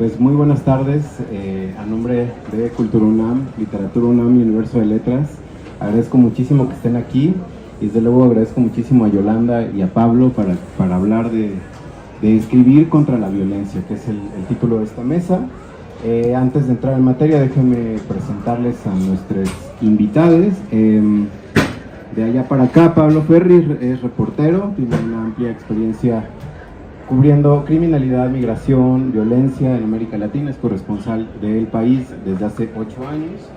Pues muy buenas tardes, a nombre de Cultura UNAM, Literatura UNAM y Universo de Letras, agradezco muchísimo que estén aquí y desde luego agradezco muchísimo a Yolanda y a Pablo para hablar de escribir contra la violencia, que es el título de esta mesa. Antes de entrar en materia, déjenme presentarles a nuestros invitados. De allá para acá, Pablo Ferri es reportero, tiene una amplia experiencia cubriendo criminalidad, migración, violencia en América Latina, es corresponsal del país desde hace 8 años.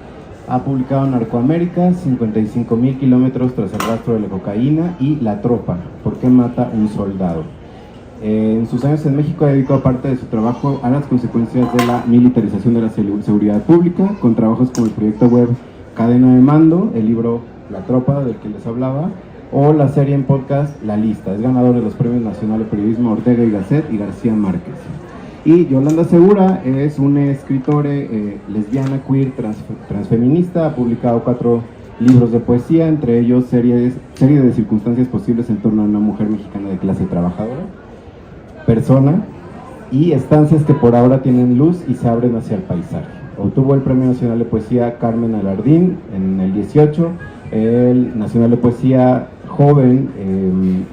Ha publicado Narcoamérica, 55,000 kilómetros tras el rastro de la cocaína y La Tropa, ¿por qué mata un soldado? En sus años en México ha dedicado parte de su trabajo a las consecuencias de la militarización de la seguridad pública, con trabajos como el proyecto web Cadena de Mando, el libro La Tropa, del que les hablaba, o la serie en podcast La Lista. Es ganador de los Premios Nacional de Periodismo Ortega y Gasset y García Márquez. Y Yolanda Segura es una escritora lesbiana, queer, transfeminista. Ha publicado 4 libros de poesía, entre ellos serie de circunstancias posibles en torno a una mujer mexicana de clase trabajadora, Persona, y Estancias que por ahora tienen luz y se abren hacia el paisaje. Obtuvo el Premio Nacional de Poesía Carmen Alardín en el 18, el Nacional de Poesía Joven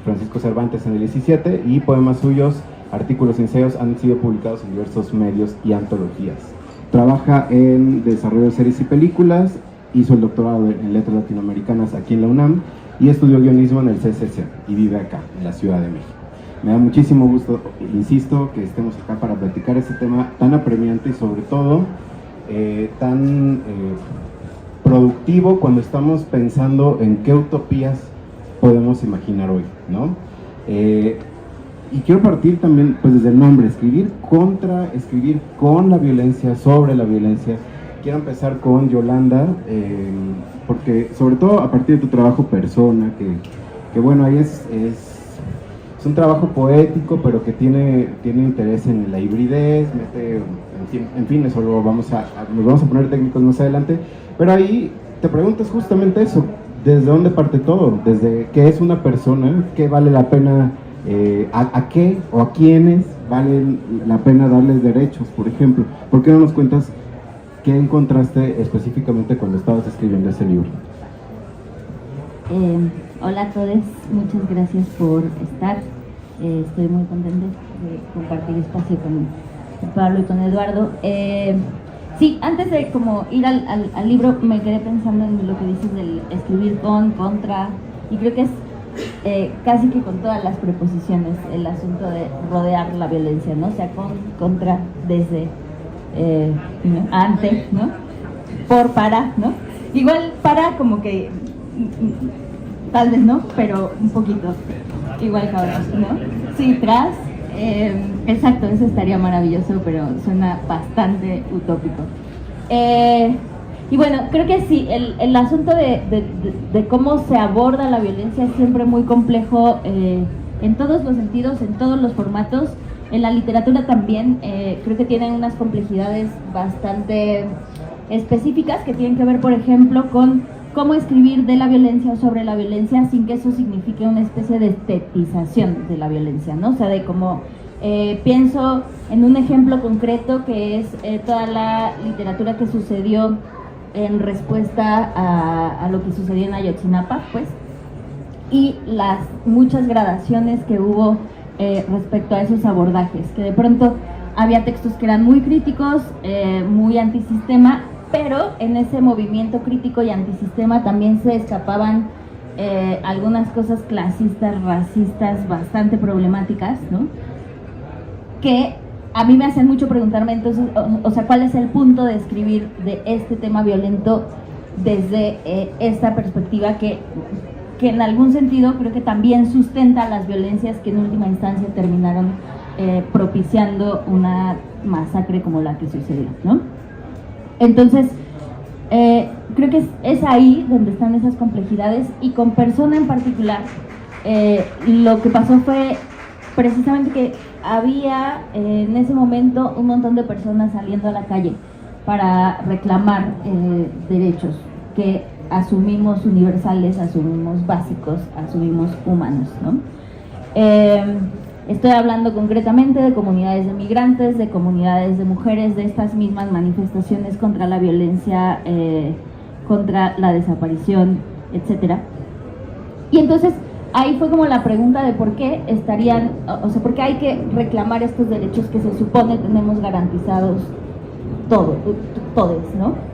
Francisco Cervantes en el 17, y poemas suyos, artículos y ensayos han sido publicados en diversos medios y antologías. Trabaja en desarrollo de series y películas, hizo el doctorado en letras latinoamericanas aquí en la UNAM y estudió guionismo en el CCC y vive acá, en la Ciudad de México. Me da muchísimo gusto, insisto, que estemos acá para platicar este tema tan apremiante y sobre todo tan productivo cuando estamos pensando en qué utopías podemos imaginar hoy, ¿no? Y quiero partir también pues desde el nombre, escribir con la violencia, sobre la violencia. Quiero empezar con Yolanda, porque sobre todo a partir de tu trabajo Persona, que bueno, ahí es un trabajo poético, pero que tiene interés en la hibridez, en fin, eso nos vamos a poner técnicos más adelante, pero ahí te preguntas justamente eso, ¿desde dónde parte todo? ¿Desde qué es una persona? ¿Qué vale la pena? ¿A qué o a quiénes vale la pena darles derechos, por ejemplo? ¿Por qué no nos cuentas qué encontraste específicamente cuando estabas escribiendo ese libro? Hola a todos, muchas gracias por estar. Estoy muy contenta de compartir espacio con Pablo y con Eduardo. Sí, antes de como ir al libro, me quedé pensando en lo que dices del escribir contra, y creo que es casi que con todas las preposiciones el asunto de rodear la violencia, ¿no? O sea, contra, desde, ¿no? Ante, ¿no? Para, ¿no? Igual para como que tal vez no, pero un poquito igual cabrón, ¿no? Sí, tras, exacto, eso estaría maravilloso, pero suena bastante utópico. Y bueno, creo que sí, el asunto de cómo se aborda la violencia es siempre muy complejo en todos los sentidos, en todos los formatos. En la literatura también creo que tienen unas complejidades bastante específicas que tienen que ver, por ejemplo, con cómo escribir de la violencia o sobre la violencia sin que eso signifique una especie de estetización de la violencia, ¿no? O sea, de cómo pienso en un ejemplo concreto que es toda la literatura que sucedió en respuesta a lo que sucedió en Ayotzinapa, pues, y las muchas gradaciones que hubo respecto a esos abordajes, que de pronto había textos que eran muy críticos, muy antisistema, pero en ese movimiento crítico y antisistema también se escapaban algunas cosas clasistas, racistas, bastante problemáticas, ¿no? Que a mí me hacen mucho preguntarme entonces, o sea, ¿cuál es el punto de escribir de este tema violento desde esta perspectiva que en algún sentido creo que también sustenta las violencias que en última instancia terminaron propiciando una masacre como la que sucedió, ¿no? Entonces, creo que es ahí donde están esas complejidades, y con Persona en particular, lo que pasó fue precisamente que había en ese momento un montón de personas saliendo a la calle para reclamar derechos que asumimos universales, asumimos básicos, asumimos humanos, ¿no? Estoy hablando concretamente de comunidades de migrantes, de comunidades de mujeres, de estas mismas manifestaciones contra la violencia, contra la desaparición, etc. Y entonces ahí fue como la pregunta de por qué estarían, o sea, por qué hay que reclamar estos derechos que se supone tenemos garantizados todos, ¿no?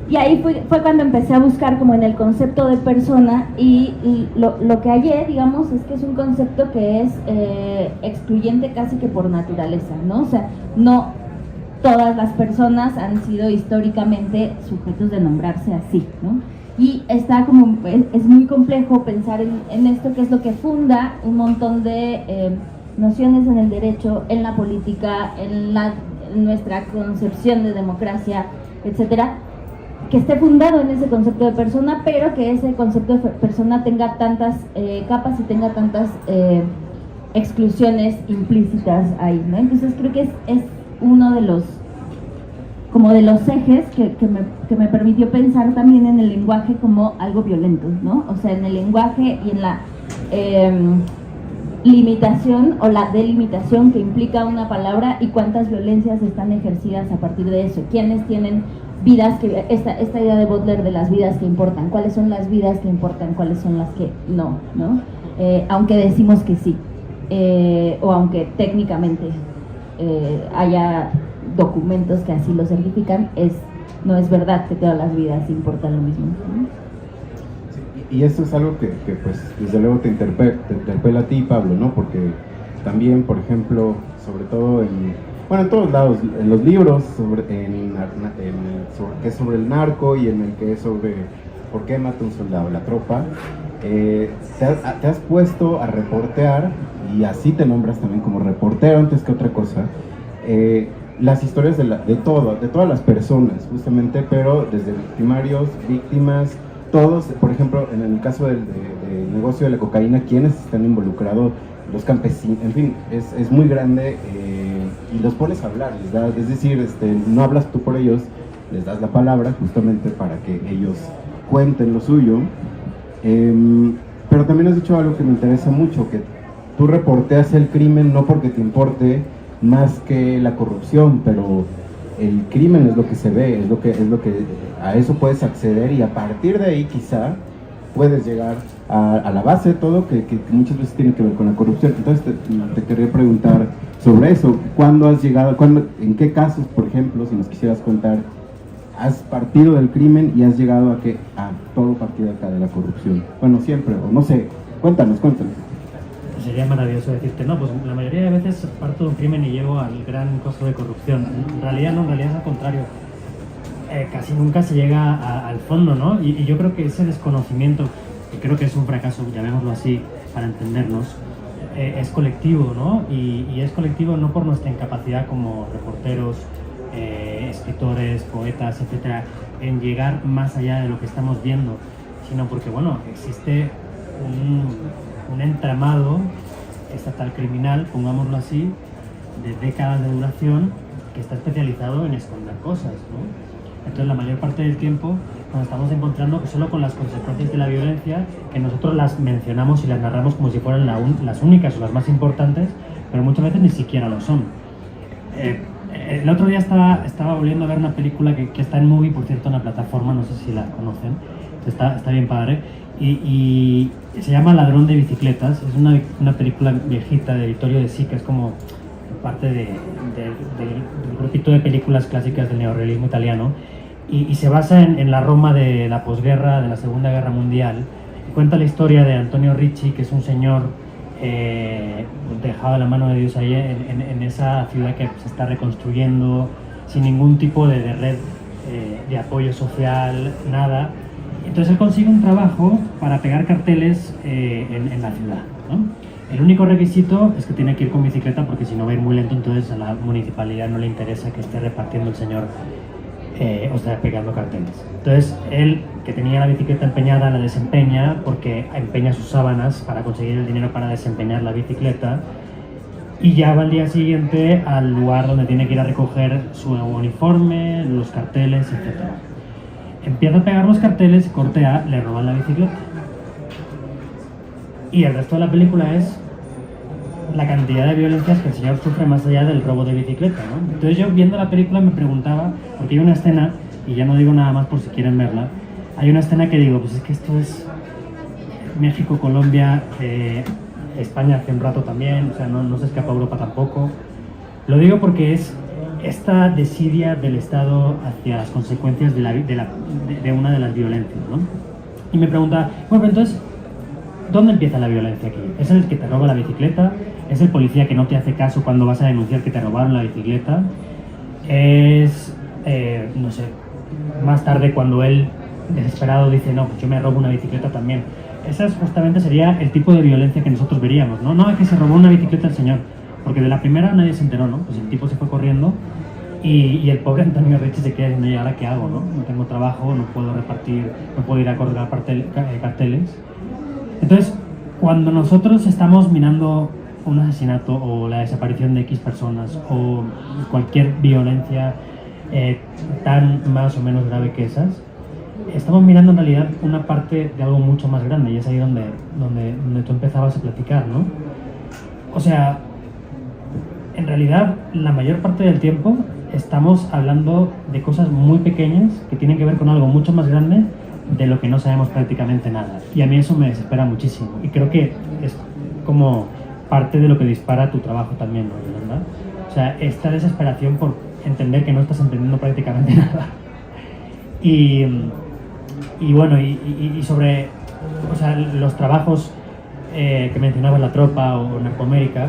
Y ahí fue cuando empecé a buscar como en el concepto de persona y lo que hallé, digamos, es que es un concepto que es excluyente casi que por naturaleza, ¿no? O sea, no todas las personas han sido históricamente sujetos de nombrarse así, ¿no? Y está como, es muy complejo pensar en esto, que es lo que funda un montón de nociones en el derecho, en la política, en nuestra concepción de democracia, etcétera, que esté fundado en ese concepto de persona, pero que ese concepto de persona tenga tantas capas y tenga tantas exclusiones implícitas ahí, ¿no? Entonces creo que es uno de los ejes que me permitió pensar también en el lenguaje como algo violento, ¿no? O sea, en el lenguaje y en la limitación o la delimitación que implica una palabra y cuántas violencias están ejercidas a partir de eso. ¿Quiénes tienen vidas que, esta idea de Butler de las vidas que importan, cuáles son las vidas que importan, cuáles son las que no, ¿no? Aunque decimos que sí, o aunque técnicamente haya documentos que así lo certifican, no es verdad que todas las vidas importan lo mismo, ¿no? Sí, y esto es algo que pues desde luego te interpela a ti, Pablo, ¿no? Porque también, por ejemplo, sobre todo en todos lados, en los libros sobre que es sobre el narco y en el que es sobre por qué mata un soldado la tropa, te has puesto a reportear, y así te nombras también como reportero antes que otra cosa, las historias de todas las personas, justamente, pero desde victimarios, víctimas, todos. Por ejemplo, en el caso del negocio de la cocaína, ¿quiénes están involucrados? Los campesinos, en fin, es muy grande, y los pones a hablar, es decir, no hablas tú por ellos, les das la palabra justamente para que ellos cuenten lo suyo. Pero también has dicho algo que me interesa mucho, que tú reporteas el crimen no porque te importe más que la corrupción, pero el crimen es lo que se ve, es lo que a eso puedes acceder, y a partir de ahí quizá puedes llegar a la base de todo, que muchas veces tiene que ver con la corrupción. Entonces te quería preguntar sobre eso. ¿Cuándo has llegado, en qué casos, por ejemplo, si nos quisieras contar, has partido del crimen y has llegado a todo partido acá de la corrupción? Bueno, siempre, o no sé, cuéntanos. Sería maravilloso decirte, no, pues la mayoría de veces parto de un crimen y llego al gran costo de corrupción. En realidad es al contrario. Casi nunca se llega al fondo, ¿no? Y yo creo que ese desconocimiento, que creo que es un fracaso, llamémoslo así, para entendernos, es colectivo, ¿no? Y es colectivo no por nuestra incapacidad como reporteros, escritores, poetas, etcétera, en llegar más allá de lo que estamos viendo, sino porque, bueno, existe un entramado estatal criminal, pongámoslo así, de décadas de duración, que está especializado en esconder cosas, ¿no? Entonces la mayor parte del tiempo nos estamos encontrando que solo con las consecuencias de la violencia, que nosotros las mencionamos y las narramos como si fueran las únicas o las más importantes, pero muchas veces ni siquiera lo son. El otro día estaba volviendo a ver una película que está en Movie, por cierto, una plataforma, no sé si la conocen, está bien padre, y se llama Ladrón de bicicletas. Es una película viejita de Vittorio De Sica, es como parte del grupito de películas clásicas del neorrealismo italiano, y se basa en la Roma de la posguerra, de la Segunda Guerra Mundial. Cuenta la historia de Antonio Ricci, que es un señor dejado a la mano de Dios ahí en esa ciudad que se está reconstruyendo sin ningún tipo de red de apoyo social, nada. Entonces él consigue un trabajo para pegar carteles en la ciudad, ¿no? El único requisito es que tiene que ir con bicicleta, porque si no va a ir muy lento, entonces a la municipalidad no le interesa que esté repartiendo el señor, o sea, pegando carteles. Entonces él, que tenía la bicicleta empeñada, la desempeña, porque empeña sus sábanas para conseguir el dinero para desempeñar la bicicleta, y ya va al día siguiente al lugar donde tiene que ir a recoger su uniforme, los carteles, etc. Empieza a pegar los carteles, corte A, le roban la bicicleta. Y el resto de la película es la cantidad de violencias que el señor sufre más allá del robo de bicicleta, ¿no? Entonces yo viendo la película me preguntaba, porque hay una escena, y ya no digo nada más por si quieren verla, hay una escena que digo, pues es que esto es México, Colombia, España hace un rato también, o sea, no se escapa a Europa tampoco. Lo digo porque es esta desidia del Estado hacia las consecuencias de una de las violencias, ¿no? Y me pregunta, bueno, pero entonces, ¿dónde empieza la violencia aquí? ¿Es el que te roba la bicicleta? ¿Es el policía que no te hace caso cuando vas a denunciar que te robaron la bicicleta? ¿Es, no sé, más tarde cuando él, desesperado, dice, no, pues yo me robo una bicicleta también? Esa justamente sería el tipo de violencia que nosotros veríamos, ¿no? No, es que se robó una bicicleta el señor, porque de la primera nadie se enteró, ¿no? Pues el tipo se fue corriendo y el pobre Antonio Ricci se queda diciendo, ¿y ahora qué hago, no? No tengo trabajo, no puedo repartir, no puedo ir a colgar carteles. Entonces, cuando nosotros estamos mirando un asesinato o la desaparición de X personas o cualquier violencia tan más o menos grave que esas, estamos mirando en realidad una parte de algo mucho más grande, y es ahí donde tú empezabas a platicar, ¿no? O sea, en realidad la mayor parte del tiempo estamos hablando de cosas muy pequeñas que tienen que ver con algo mucho más grande de lo que no sabemos prácticamente nada. Y a mí eso me desespera muchísimo. Y creo que es como parte de lo que dispara tu trabajo también, ¿no? ¿Verdad? O sea, esta desesperación por entender que no estás entendiendo prácticamente nada. Y bueno, y sobre, o sea, los trabajos que mencionaba La Tropa o Narcoamérica,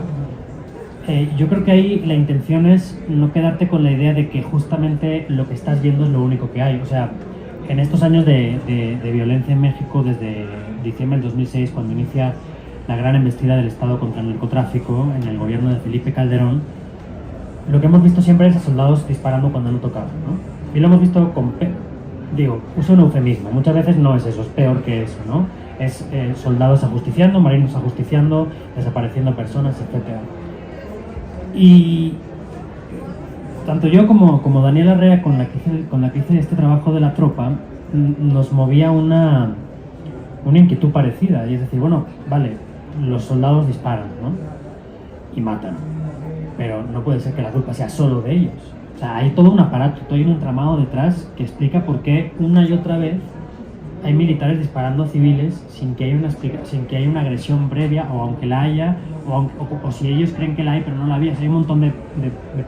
yo creo que ahí la intención es no quedarte con la idea de que justamente lo que estás viendo es lo único que hay. O sea, en estos años de violencia en México, desde diciembre del 2006, cuando inicia la gran embestida del Estado contra el narcotráfico en el gobierno de Felipe Calderón, lo que hemos visto siempre es a soldados disparando cuando no tocaban, ¿no? Y lo hemos visto con... Digo, uso un eufemismo, muchas veces no es eso, es peor que eso, ¿no? Es soldados ajusticiando, marinos ajusticiando, desapareciendo personas, etc. Y tanto yo como Daniel Arrea, con la que hice este trabajo de La Tropa, nos movía una inquietud parecida, y es decir, bueno, vale, los soldados disparan, ¿no? Y matan, pero no puede ser que la culpa sea solo de ellos. O sea, hay todo un aparato, todo un entramado detrás que explica por qué una y otra vez hay militares disparando a civiles sin que haya una agresión previa, o aunque la haya, o si ellos creen que la hay pero no la había. O sea, hay un montón de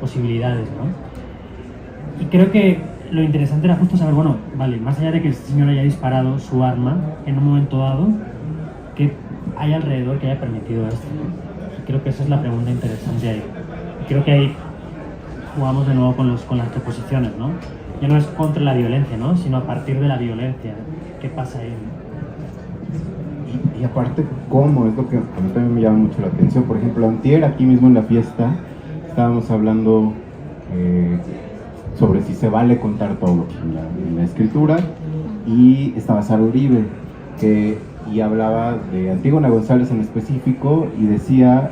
posibilidades, ¿no? Y creo que lo interesante era justo saber, bueno, vale, más allá de que este señor haya disparado su arma en un momento dado, ¿qué hay alrededor que haya permitido esto, ¿no? Y creo que esa es la pregunta interesante ahí. Y creo que ahí jugamos de nuevo con las preposiciones, ¿no? Ya no es contra la violencia, ¿no? Sino a partir de la violencia. ¿Qué pasa ahí? Y aparte, ¿cómo? Es lo que a mí también me llama mucho la atención. Por ejemplo, antier, aquí mismo en la fiesta, estábamos hablando sobre si se vale contar todo en la escritura, y estaba Sara Uribe, y hablaba de Antígona González en específico, y decía,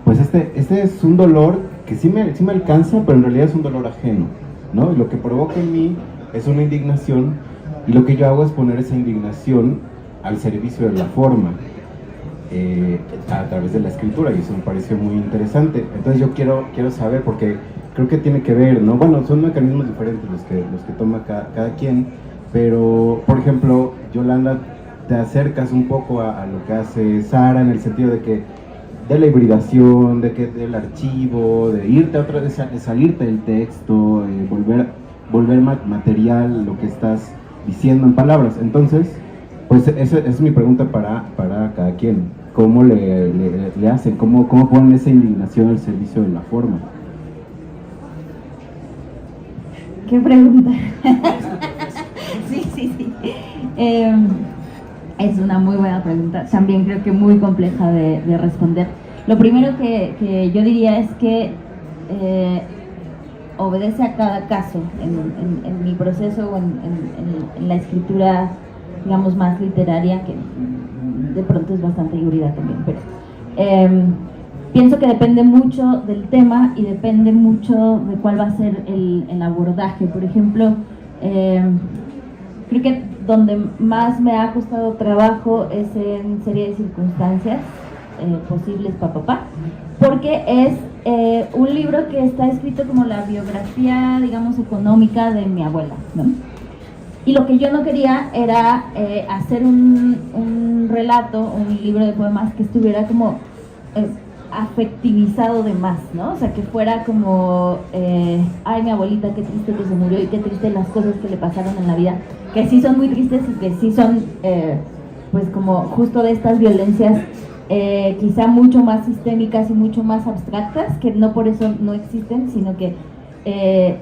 pues este es un dolor que sí me alcanza, pero en realidad es un dolor ajeno, ¿no? Y lo que provoca en mí es una indignación, y lo que yo hago es poner esa indignación al servicio de la forma, a través de la escritura, y eso me pareció muy interesante. Entonces yo quiero saber, porque creo que tiene que ver, ¿no? Bueno, son mecanismos diferentes los que toma cada quien, pero, por ejemplo, Yolanda, te acercas un poco a lo que hace Sara, en el sentido de la hibridación, del archivo, de irte otra vez, de salirte del texto, volver material lo que estás diciendo en palabras. Entonces, pues esa es mi pregunta para cada quien. ¿Cómo le hacen? ¿Cómo ponen esa indignación al servicio de la forma? ¿Qué pregunta? Sí. Es una muy buena pregunta, también creo que muy compleja de responder. Lo primero que yo diría es que obedece a cada caso. En mi proceso o en la escritura, digamos, más literaria, que de pronto es bastante híbrida también, pero pienso que depende mucho del tema y depende mucho de cuál va a ser el abordaje. Por ejemplo, creo que donde más me ha costado trabajo es en Serie de Circunstancias, posibles para papá, porque es un libro que está escrito como la biografía, digamos, económica de mi abuela, ¿no? Y lo que yo no quería era hacer un relato, un libro de poemas que estuviera como afectivizado de más, ¿no? O sea, que fuera como, ay, mi abuelita, qué triste que se murió y qué triste las cosas que le pasaron en la vida, que sí son muy tristes y que sí son, pues como justo de estas violencias quizá mucho más sistémicas y mucho más abstractas, que no por eso no existen, sino que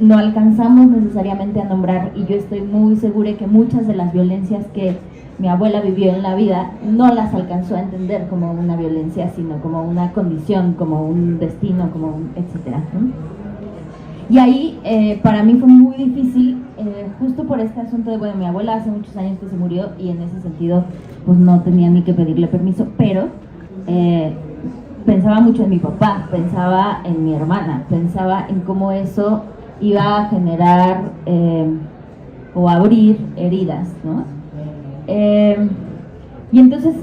no alcanzamos necesariamente a nombrar, y yo estoy muy segura que muchas de las violencias que mi abuela vivió en la vida no las alcanzó a entender como una violencia, sino como una condición, como un destino, como un etcétera, ¿no? Y ahí para mí fue muy difícil, justo por este asunto de, bueno, mi abuela hace muchos años que se murió y en ese sentido pues no tenía ni que pedirle permiso, pero pensaba mucho en mi papá, pensaba en mi hermana, pensaba en cómo eso iba a generar o abrir heridas, ¿no? Y entonces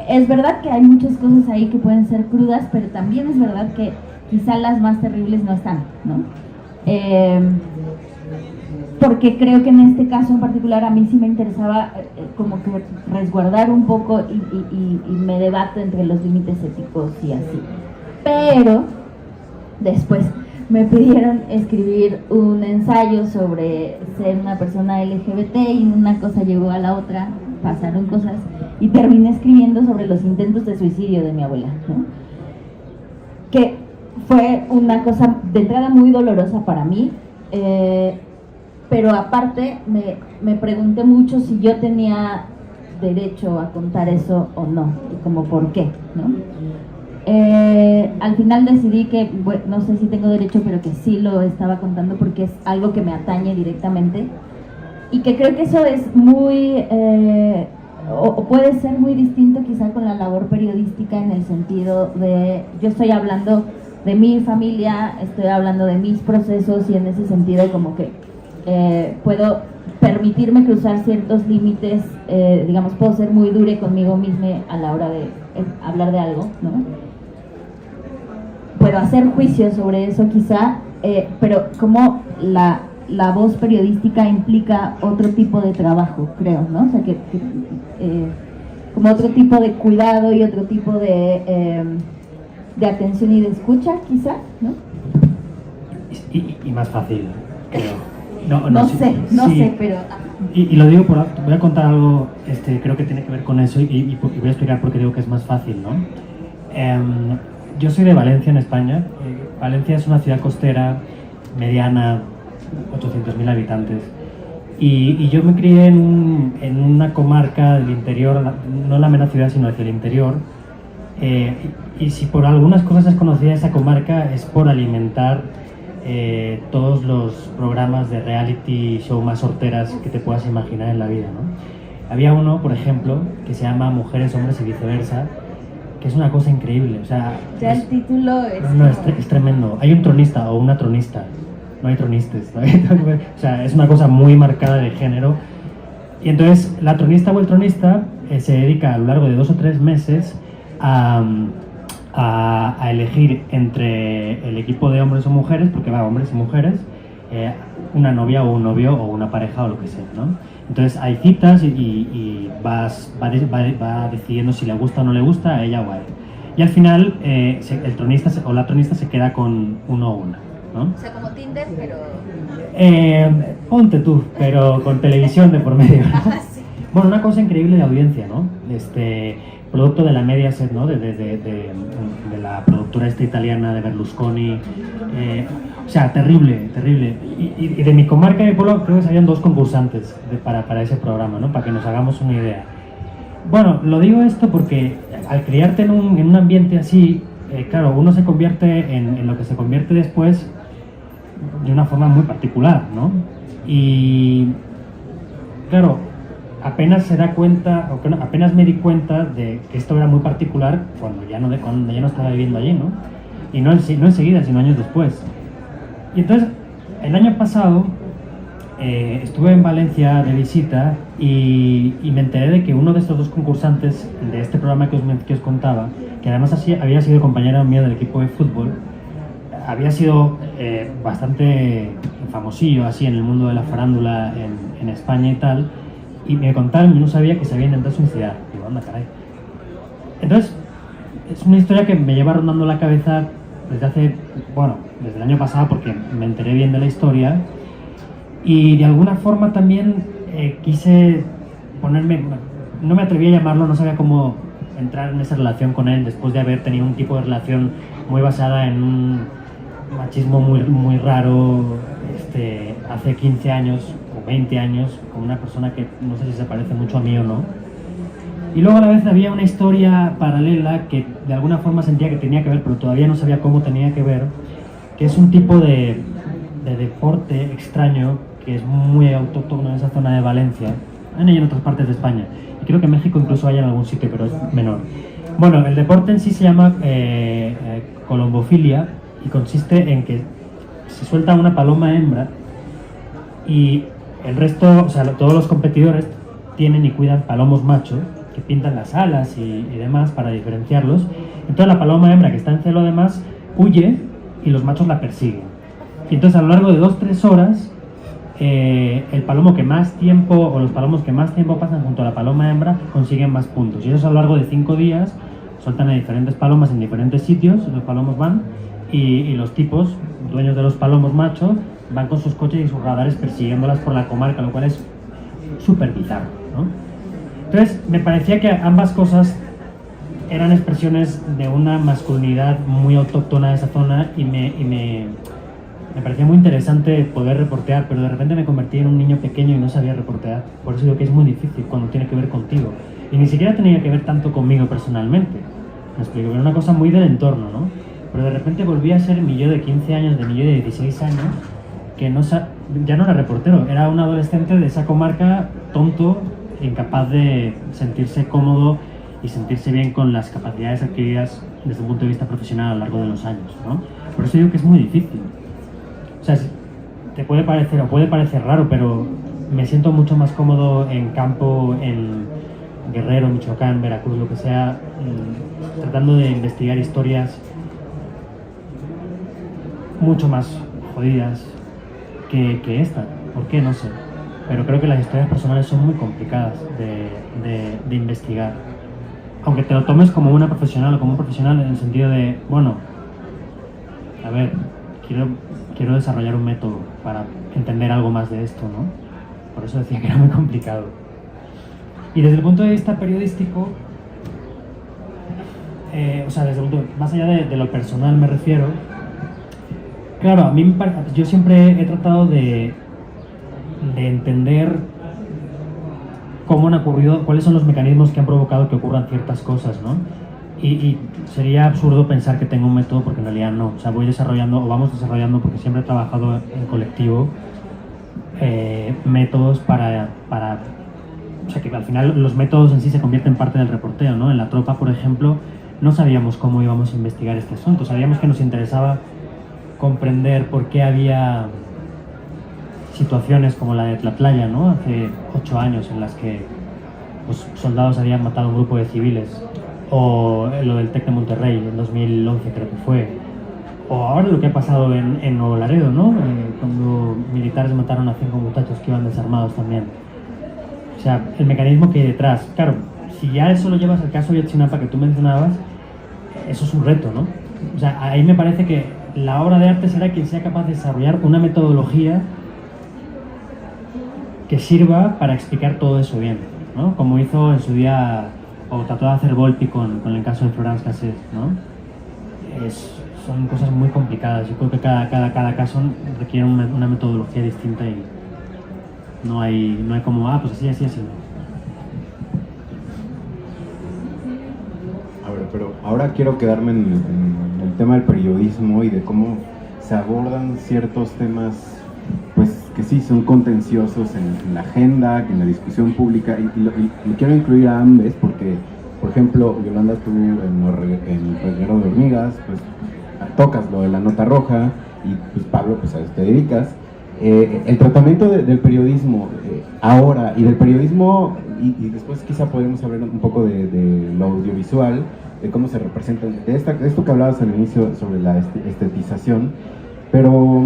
es verdad que hay muchas cosas ahí que pueden ser crudas, pero también es verdad que quizá las más terribles no están, ¿no? Porque creo que en este caso en particular a mí sí me interesaba como que resguardar un poco y me debato entre los límites éticos y así. Pero después me pidieron escribir un ensayo sobre ser una persona LGBT y una cosa llevó a la otra, pasaron cosas y terminé escribiendo sobre los intentos de suicidio de mi abuela, ¿no? Que fue una cosa de entrada muy dolorosa para mí, pero aparte me pregunté mucho si yo tenía derecho a contar eso o no, y como por qué, ¿no? Al final decidí que, bueno, no sé si tengo derecho, pero que sí lo estaba contando porque es algo que me atañe directamente y que creo que eso es muy, o puede ser muy distinto quizá con la labor periodística, en el sentido de, yo estoy hablando de mi familia, estoy hablando de mis procesos y en ese sentido como que puedo permitirme cruzar ciertos límites, digamos, puedo ser muy dura conmigo misma a la hora de hablar de algo, ¿no? Puedo hacer juicios sobre eso quizá, pero como la voz periodística implica otro tipo de trabajo, creo, ¿no? O sea, que como otro tipo de cuidado y otro tipo de atención y de escucha, quizá, ¿no? Y más fácil, creo. No sé, pero... Y lo digo, voy a contar algo, creo que tiene que ver con eso y voy a explicar por qué digo que es más fácil, ¿no? Yo soy de Valencia, en España. Valencia es una ciudad costera, mediana, 800.000 habitantes. Y yo me crié en una comarca del interior, no la mera ciudad, sino hacia el interior. Y si por algunas cosas es conocida esa comarca, es por alimentar todos los programas de reality show más horteras que te puedas imaginar en la vida, ¿no? Había uno, por ejemplo, que se llama Mujeres, Hombres y Viceversa, que es una cosa increíble, o sea... Ya el título es... No, es tremendo. Hay un tronista o una tronista, no hay tronistas, ¿no? O sea, es una cosa muy marcada de género. Y entonces la tronista o el tronista se dedica a lo largo de 2 o 3 meses a elegir entre el equipo de hombres o mujeres, porque va hombres y mujeres, una novia o un novio o una pareja o lo que sea, ¿no? Entonces hay citas y va decidiendo si le gusta o no le gusta a ella o a él. Y al final el tronista o la tronista se queda con uno o una, ¿no? O sea, como Tinder, pero... Ponte tú, pero con televisión de por medio, ¿no? Sí. Bueno, una cosa increíble de audiencia, ¿no? Producto de la Mediaset, ¿no? De la productora italiana de Berlusconi. O sea, terrible. Y de mi comarca de pueblo creo que salían 2 concursantes para ese programa, ¿no? Para que nos hagamos una idea. Bueno, lo digo esto porque al criarte en un ambiente así, claro, uno se convierte en lo que se convierte después de una forma muy particular, ¿no? Y claro, apenas me di cuenta de que esto era muy particular cuando ya no estaba viviendo allí, ¿no? Y no enseguida, sino años después. Y entonces, el año pasado, estuve en Valencia de visita y me enteré de que uno de estos dos concursantes de este programa que os contaba, que además había sido compañero mío del equipo de fútbol, había sido bastante famosillo así en el mundo de la farándula en España y tal, y me contaron, yo no sabía que se había intentado suicidar. Digo, anda, caray. Entonces, es una historia que me lleva rondando la cabeza desde el año pasado, porque me enteré bien de la historia, y de alguna forma también quise ponerme, no me atreví a llamarlo, no sabía cómo entrar en esa relación con él después de haber tenido un tipo de relación muy basada en un machismo muy, muy raro hace 15 años o 20 años con una persona que no sé si se parece mucho a mí o no. Y luego a la vez había una historia paralela que de alguna forma sentía que tenía que ver, pero todavía no sabía cómo tenía que ver, que es un tipo de deporte extraño que es muy autóctono en esa zona de Valencia. Hay en otras partes de España. Y creo que en México incluso hay en algún sitio, pero es menor. Bueno, el deporte en sí se llama colombofilia y consiste en que se suelta una paloma hembra y el resto, o sea, todos los competidores tienen y cuidan palomos machos que pintan las alas y demás para diferenciarlos. Entonces la paloma hembra que está en celo además huye y los machos la persiguen. Y entonces a lo largo de 2-3 horas el palomo que más tiempo o los palomos que más tiempo pasan junto a la paloma hembra consiguen más puntos. Y eso a lo largo de 5 días sueltan a diferentes palomas en diferentes sitios, los palomos van y los tipos, dueños de los palomos machos, van con sus coches y sus radares persiguiéndolas por la comarca, lo cual es súper bizarro, ¿no? Entonces me parecía que ambas cosas eran expresiones de una masculinidad muy autóctona de esa zona y me parecía muy interesante poder reportear, pero de repente me convertí en un niño pequeño y no sabía reportear. Por eso digo que es muy difícil cuando tiene que ver contigo. Y ni siquiera tenía que ver tanto conmigo personalmente. Me explico, era una cosa muy del entorno, ¿no? Pero de repente volví a ser mi yo de 15 años, de mi yo de 16 años, que ya no era reportero, era un adolescente de esa comarca tonto, incapaz de sentirse cómodo y sentirse bien con las capacidades adquiridas desde un punto de vista profesional a lo largo de los años, ¿no? Por eso digo que es muy difícil. O sea, te puede parecer raro, pero me siento mucho más cómodo en campo, en Guerrero, Michoacán, Veracruz, lo que sea, tratando de investigar historias mucho más jodidas que esta. ¿Por qué? No sé. Pero creo que las historias personales son muy complicadas de investigar. Aunque te lo tomes como una profesional o como un profesional en el sentido de, bueno, a ver, quiero desarrollar un método para entender algo más de esto, ¿no? Por eso decía que era muy complicado. Y desde el punto de vista periodístico, o sea, desde el punto, más allá de lo personal me refiero, claro, a mí yo siempre he tratado de entender cómo han ocurrido, cuáles son los mecanismos que han provocado que ocurran ciertas cosas, ¿no? Y sería absurdo pensar que tengo un método porque en realidad no. O sea, voy desarrollando, o vamos desarrollando, porque siempre he trabajado en colectivo, métodos para... O sea, que al final los métodos en sí se convierten en parte del reporteo, ¿no? En la tropa, por ejemplo, no sabíamos cómo íbamos a investigar este asunto. Sabíamos que nos interesaba comprender por qué había situaciones como la de Tlatlaya, ¿no? Hace 8 años en las que pues, soldados habían matado a un grupo de civiles, o lo del TEC de Monterrey en 2011 creo que fue, o ahora lo que ha pasado en Nuevo Laredo, ¿no? Cuando militares mataron a 5 muchachos que iban desarmados también. O sea, el mecanismo que hay detrás. Claro, si ya eso lo llevas al caso Ayotzinapa que tú mencionabas, eso es un reto, ¿no? O sea, ahí me parece que la obra de arte será quien sea capaz de desarrollar una metodología que sirva para explicar todo eso bien, ¿no? Como hizo en su día, o trató de hacer Volpi con el caso de Florence Cassés, ¿no? Son cosas muy complicadas. Yo creo que cada caso requiere una metodología distinta y no hay como, pues así. A ver, pero ahora quiero quedarme en el tema del periodismo y de cómo se abordan ciertos temas, pues que sí son contenciosos en la agenda, en la discusión pública, y quiero incluir a ambos porque, por ejemplo, Yolanda, tú en Reguero de Hormigas, pues tocas lo de la nota roja, y pues Pablo, pues a eso te dedicas, el tratamiento del periodismo ahora y del periodismo, y después quizá podemos hablar un poco de lo audiovisual, de cómo se representa, de esto que hablabas al inicio sobre la estetización, pero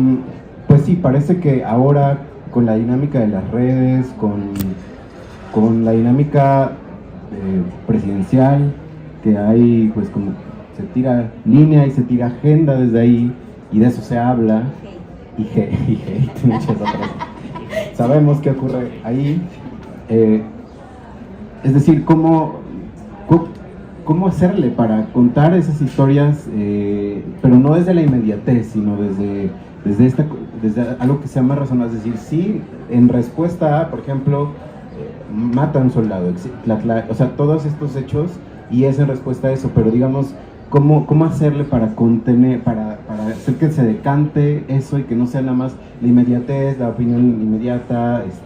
pues sí, parece que ahora con la dinámica de las redes, con la dinámica presidencial, que hay, pues como se tira línea y se tira agenda desde ahí, y de eso se habla, y hate, muchas otras. Sabemos qué ocurre ahí. Es decir, ¿cómo hacerle para contar esas historias, pero no desde la inmediatez, sino desde algo que sea más razonable? Es decir, sí, en respuesta a, por ejemplo, mata a un soldado, o sea, todos estos hechos, y es en respuesta a eso, pero digamos, ¿cómo hacerle para contener, para hacer que se decante eso y que no sea nada más la inmediatez, la opinión inmediata, es